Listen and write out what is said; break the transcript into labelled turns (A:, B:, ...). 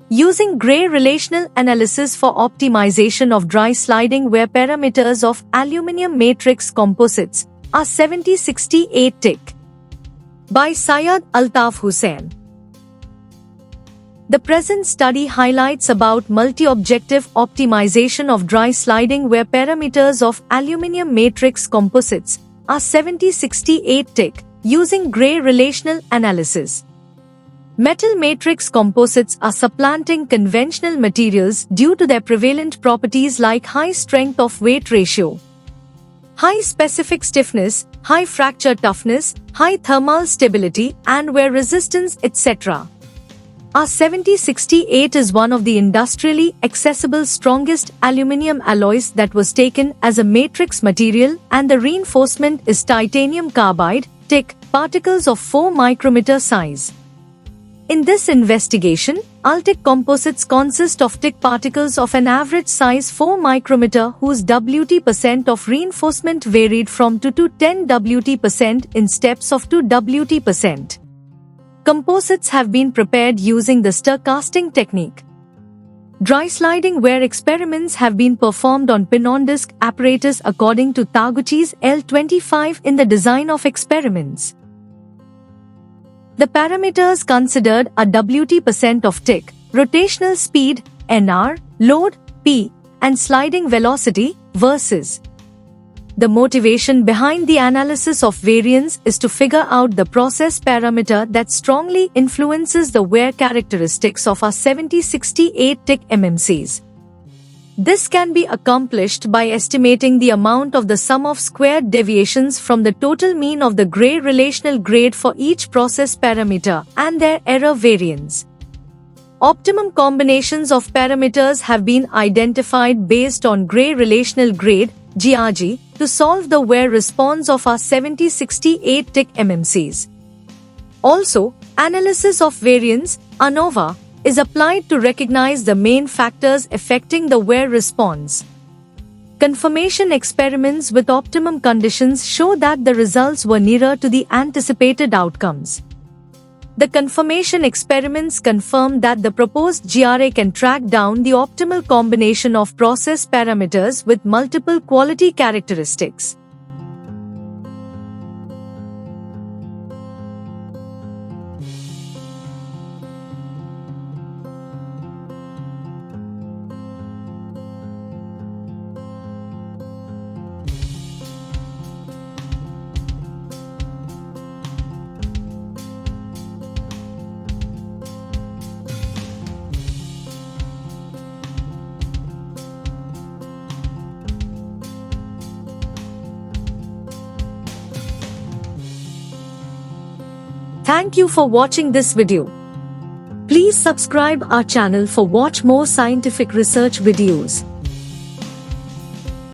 A: using Gray relational analysis for optimization of dry sliding wear parameters of aluminium matrix composites, are 7068 TIC. By Syed Altaf Hussain. The present study highlights about multi-objective optimization of dry sliding wear parameters of aluminium matrix composites, are 7068 TIC, using Gray relational analysis. Metal matrix composites are supplanting conventional materials due to their prevalent properties like high strength of weight ratio, high specific stiffness, high fracture toughness, high thermal stability, and wear resistance, etc. Our 7068 is one of the industrially accessible strongest aluminium alloys that was taken as a matrix material, and the reinforcement is titanium carbide, TIC, particles of 4 micrometer size. In this investigation, AlTIC composites consist of TIC particles of an average size 4 micrometer whose WT% of reinforcement varied from 2 to 10 WT% in steps of 2 WT%. Composites have been prepared using the stir casting technique. Dry sliding wear experiments have been performed on pin-on-disc apparatus according to Taguchi's L25 in the design of experiments. The parameters considered are WT% of TIC, rotational speed, NR, load, P, and sliding velocity, versus. The motivation behind the analysis of variance is to figure out the process parameter that strongly influences the wear characteristics of our 7068 TIC MMCs. This can be accomplished by estimating the amount of the sum of squared deviations from the total mean of the Gray relational grade for each process parameter and their error variance. Optimum combinations of parameters have been identified based on Gray relational grade (GRG) to solve the wear response of our 7068 TIC MMCs. Also, analysis of variance (ANOVA) is applied to recognize the main factors affecting the wear response. Confirmation experiments with optimum conditions show that the results were nearer to the anticipated outcomes. The confirmation experiments confirm that the proposed GRA can track down the optimal combination of process parameters with multiple quality characteristics. Thank you for watching this video. Please subscribe our channel for watch more scientific research videos.